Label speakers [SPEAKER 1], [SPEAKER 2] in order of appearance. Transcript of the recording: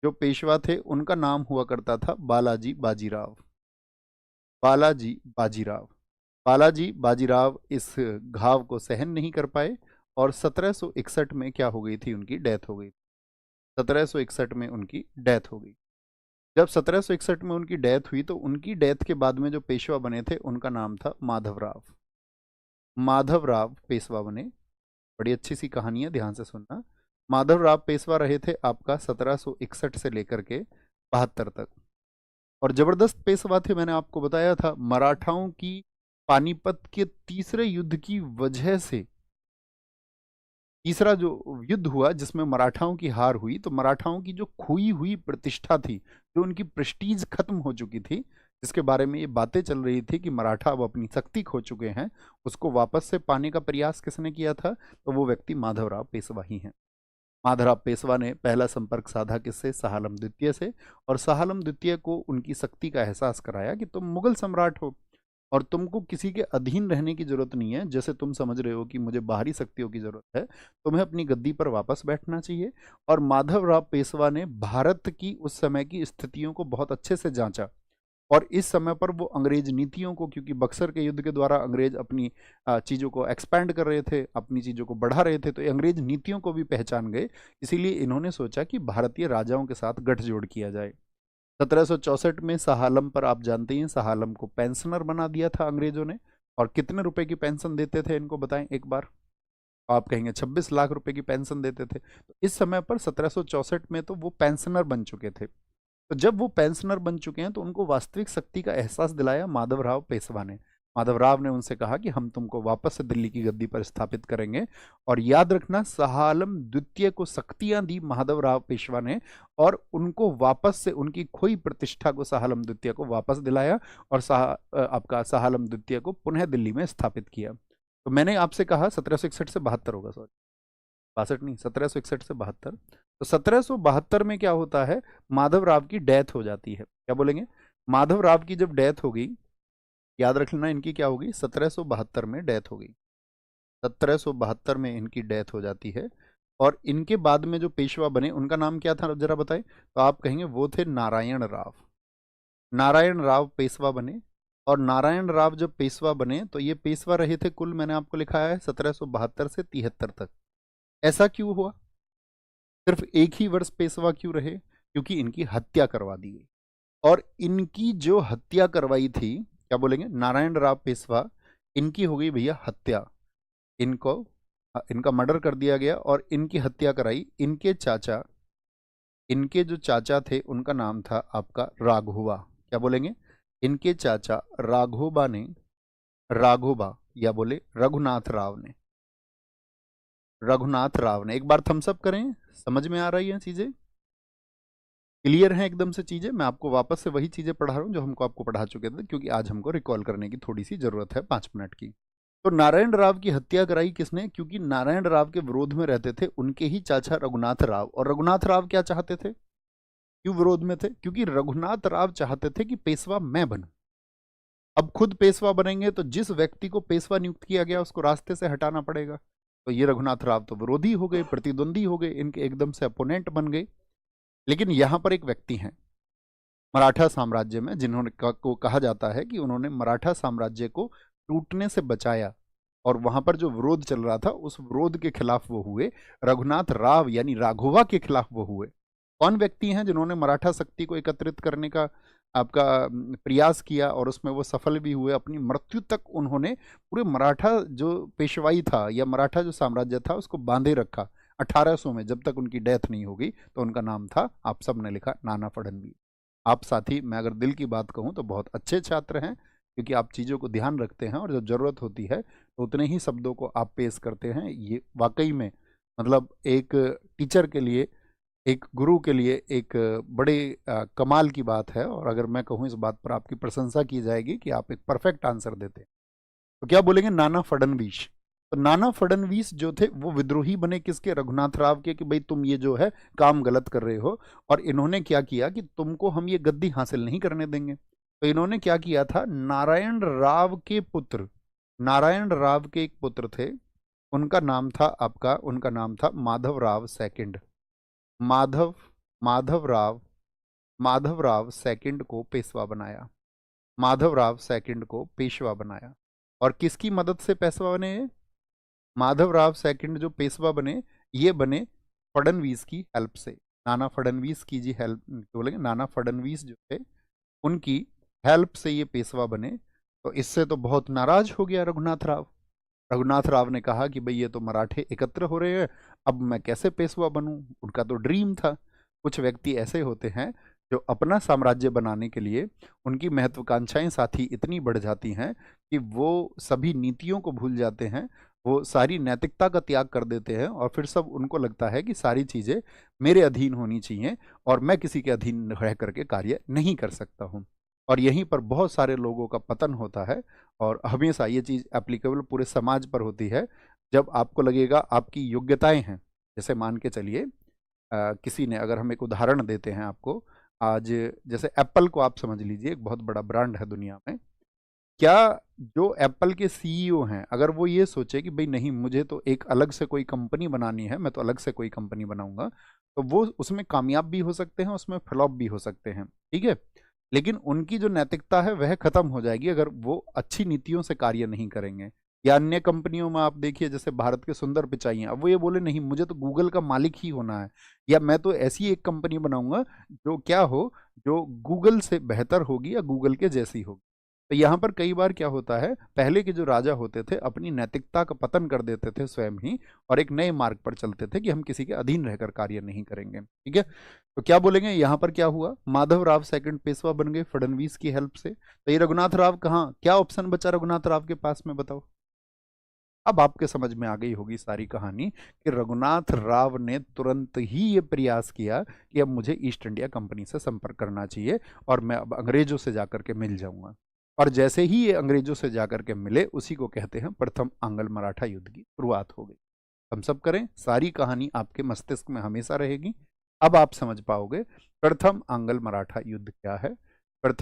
[SPEAKER 1] जो पेशवा थे उनका नाम हुआ करता था बालाजी बाजीराव। बालाजी बाजीराव। बालाजी बाजीराव इस घाव को सहन नहीं कर पाए और 1761 में क्या हो गई थी, उनकी डेथ हो गई। 1761 में उनकी डेथ हो गई। जब 1761 में उनकी डेथ हुई तो उनकी डेथ के बाद में जो पेशवा बने थे उनका नाम था माधवराव। माधवराव पेशवा बने। बड़ी अच्छी सी कहानी है, ध्यान से सुनना। माधवराव पेशवा रहे थे आपका 1761 से लेकर के 72 तक। और जबरदस्त पेशवा थे, मैंने आपको बताया था मराठाओं की पानीपत के तीसरे युद्ध की वजह से। तीसरा जो युद्ध हुआ जिसमें मराठाओं की हार हुई, तो मराठाओं की जो खोई हुई प्रतिष्ठा थी, जो उनकी प्रेस्टीज खत्म हो चुकी थी, जिसके बारे में ये बातें चल रही थी कि मराठा अब अपनी शक्ति खो चुके हैं, उसको वापस से पाने का प्रयास किसने किया था? तो वो व्यक्ति माधवराव पेशवा ही हैं। माधवराव पेशवा ने पहला संपर्क साधा किससे? शाह आलम द्वितीय से। और शाह आलम द्वितीय को उनकी शक्ति का एहसास कराया कि तुम मुगल सम्राट हो और तुमको किसी के अधीन रहने की जरूरत नहीं है। जैसे तुम समझ रहे हो कि मुझे बाहरी शक्तियों की जरूरत है, तुम्हें अपनी गद्दी पर वापस बैठना चाहिए। और माधवराव पेशवा ने भारत की उस समय की स्थितियों को बहुत अच्छे से जांचा। और इस समय पर वो अंग्रेज नीतियों को, क्योंकि बक्सर के युद्ध के द्वारा अंग्रेज अपनी चीज़ों को एक्सपैंड कर रहे थे, अपनी चीज़ों को बढ़ा रहे थे, तो ये अंग्रेज नीतियों को भी पहचान गए। इसीलिए इन्होंने सोचा कि भारतीय राजाओं के साथ गठजोड़ किया जाए। 1764 में शाह आलम पर आप जानते हैं, शाह आलम को पेंशनर बना दिया था अंग्रेजों ने। और कितने रुपए की पेंशन देते थे इनको बताएं एक बार? आप कहेंगे 26 लाख रुपए की पेंशन देते थे। तो इस समय पर 1764 में तो वो पेंशनर बन चुके थे। तो जब वो पेंशनर बन चुके हैं तो उनको वास्तविक शक्ति का एहसास दिलाया माधवराव पेशवा ने। माधवराव ने उनसे कहा कि हम तुमको वापस से दिल्ली की गद्दी पर स्थापित करेंगे। और याद रखना, शाह आलम द्वितीय को शक्तियां दी माधवराव पेशवा ने, और उनको वापस से उनकी खोई प्रतिष्ठा को शाह आलम द्वितीय को वापस दिलाया। और आपका शाह आलम द्वितीय को पुनः दिल्ली में स्थापित किया। तो मैंने आपसे कहा 1761 से 72 होगा, सॉरी 62 नहीं, 1761 से 72। तो 1772 में क्या होता है? माधवराव की डेथ हो जाती है। क्या बोलेंगे? माधवराव की जब डेथ हो गई, याद रख लेना इनकी क्या होगी, 1772 में डेथ हो गई। 1772 में इनकी डेथ हो जाती है। और इनके बाद में जो पेशवा बने उनका नाम क्या था जरा बताएं? तो आप कहेंगे वो थे नारायण राव। नारायण राव पेशवा बने। और नारायण राव जब पेशवा बने तो ये पेशवा रहे थे कुल, मैंने आपको लिखा है 1772 से 73 तक। ऐसा क्यों हुआ? सिर्फ एक ही वर्ष पेशवा क्यों रहे? क्योंकि इनकी हत्या करवा दी गई। और इनकी जो हत्या करवाई थी, क्या बोलेंगे, नारायण राव पेशवा, इनकी हो गई भैया हत्या। इनको इनका मर्डर कर दिया गया और इनकी हत्या कराई इनके चाचा। इनके जो चाचा थे उनका नाम था आपका राघोबा। क्या बोलेंगे? इनके चाचा राघोबा ने, राघोबा या बोले रघुनाथ राव ने, रघुनाथ राव ने, एक बार थम्स अप करें। समझ में आ रही हैं चीजें? क्लियर हैं एकदम से चीजें? मैं आपको वापस से वही चीजें पढ़ा रहा हूं जो हमको आपको पढ़ा चुके थे, क्योंकि आज हमको रिकॉल करने की थोड़ी सी जरूरत है 5 मिनट की। तो नारायण राव की हत्या कराई किसने? क्योंकि नारायण राव के विरोध में रहते थे उनके ही चाचा रघुनाथ राव। और रघुनाथ राव क्या चाहते थे? क्यों विरोध में थे? क्योंकि रघुनाथ राव चाहते थे कि पेशवा मैं बनूं। अब खुद पेशवा बनेंगे तो जिस व्यक्ति को पेशवा नियुक्त किया गया उसको रास्ते से हटाना पड़ेगा। तो ये रघुनाथ राव तो विरोधी हो गए, प्रतिद्वंदी हो गए, इनके एकदम से अपोनेंट बन गए। लेकिन यहां पर एक व्यक्ति हैं मराठा साम्राज्य में, जिन्होंने को कहा जाता है कि उन्होंने मराठा साम्राज्य को टूटने से बचाया। और वहां पर जो विरोध चल रहा था उस विरोध के खिलाफ वो हुए, रघुनाथ राव यानी राघोबा के खिलाफ वो हुए। कौन व्यक्ति हैं जिन्होंने मराठा शक्ति को एकत्रित करने का आपका प्रयास किया और उसमें वो सफल भी हुए? अपनी मृत्यु तक उन्होंने पूरे मराठा जो पेशवाई था या मराठा जो साम्राज्य था उसको बांधे रखा। 1800 में जब तक उनकी डेथ नहीं हो गई, तो उनका नाम था, आप सब ने लिखा, नाना फडणवीस। आप साथी, मैं अगर दिल की बात कहूँ तो बहुत अच्छे छात्र हैं, क्योंकि आप चीज़ों को ध्यान रखते हैं और जब ज़रूरत होती है तो उतने ही शब्दों को आप पेश करते हैं। ये वाकई में मतलब एक टीचर के लिए, एक गुरु के लिए एक बड़े कमाल की बात है। और अगर मैं कहूँ इस बात पर आपकी प्रशंसा की जाएगी कि आप एक परफेक्ट आंसर देते हैं। तो क्या बोलेंगे? नाना फडणवीस। तो नाना फडणवीस जो थे वो विद्रोही बने किसके? रघुनाथ राव के, कि भाई तुम ये जो है काम गलत कर रहे हो। और इन्होंने क्या किया कि तुमको हम ये गद्दी हासिल नहीं करने देंगे। तो इन्होंने क्या किया था, नारायण राव के पुत्र, नारायण राव के एक पुत्र थे, उनका नाम था आपका, उनका नाम था माधव राव सेकंड। माधव माधवराव सेकंड को पेशवा बनाया। माधवराव सेकंड को पेशवा बनाया। और किसकी मदद से पेशवा बने ये? माधवराव सेकंड जो पेशवा बने, ये बने फडणवीस की हेल्प से। नाना फडणवीस की जी हेल्प बोलेंगे, नाना फडणवीस जो थे उनकी हेल्प से ये पेशवा बने। तो इससे तो बहुत नाराज हो गया रघुनाथ राव। रघुनाथ राव ने कहा कि भाई ये तो मराठे एकत्र हो रहे हैं, अब मैं कैसे पेशवा बनूं? उनका तो ड्रीम था। कुछ व्यक्ति ऐसे होते हैं जो अपना साम्राज्य बनाने के लिए उनकी महत्वाकांक्षाएं साथ ही इतनी बढ़ जाती हैं कि वो सभी नीतियों को भूल जाते हैं, वो सारी नैतिकता का त्याग कर देते हैं, और फिर सब उनको लगता है कि सारी चीज़ें मेरे अधीन होनी चाहिए और मैं किसी के अधीन रह करके कार्य नहीं कर सकता हूँ। और यहीं पर बहुत सारे लोगों का पतन होता है। और हमेशा ये चीज़ एप्लीकेबल पूरे समाज पर होती है। जब आपको लगेगा आपकी योग्यताएं हैं, जैसे मान के चलिए किसी ने, अगर हम एक उदाहरण देते हैं आपको, आज जैसे एप्पल को आप समझ लीजिए, एक बहुत बड़ा ब्रांड है दुनिया में। क्या जो एप्पल के सीईओ हैं, अगर वो ये सोचे कि भाई नहीं, मुझे तो एक अलग से कोई कंपनी बनानी है, मैं तो अलग से कोई कंपनी बनाऊंगा, तो वो उसमें कामयाब भी हो सकते हैं, उसमें फ्लॉप भी हो सकते हैं, ठीक है। लेकिन उनकी जो नैतिकता है वह खत्म हो जाएगी अगर वो अच्छी नीतियों से कार्य नहीं करेंगे। या अन्य कंपनियों में आप देखिए, जैसे भारत के सुंदर पिचाई हैं, अब वो ये बोले नहीं, मुझे तो गूगल का मालिक ही होना है, या मैं तो ऐसी एक कंपनी बनाऊंगा जो क्या हो, जो गूगल से बेहतर होगी या गूगल के जैसी होगी। तो यहाँ पर कई बार क्या होता है, पहले के जो राजा होते थे अपनी नैतिकता का पतन कर देते थे स्वयं ही, और एक नए मार्ग पर चलते थे कि हम किसी के अधीन रहकर कार्य नहीं करेंगे, ठीक है। तो क्या बोलेंगे यहाँ पर क्या हुआ, माधवराव सेकंड पेशवा बन गए फडणवीस की हेल्प से। तो ये रघुनाथ राव कहाँ, क्या ऑप्शन बचा रघुनाथ राव के पास में, बताओ। अब आपके समझ में आ गई होगी सारी कहानी कि रघुनाथ राव ने तुरंत ही ये प्रयास किया कि अब मुझे ईस्ट इंडिया कंपनी से संपर्क करना चाहिए और मैं अब अंग्रेजों से जाकर के मिल जाऊंगा। और जैसे ही ये अंग्रेजों से जाकर के मिले, उसी को कहते हैं प्रथम आंग्ल मराठा युद्ध की शुरुआत हो गई। हम सब करें, सारी कहानी आपके मस्तिष्क में हमेशा रहेगी। अब आप समझ पाओगे प्रथम आंग्ल मराठा युद्ध क्या है।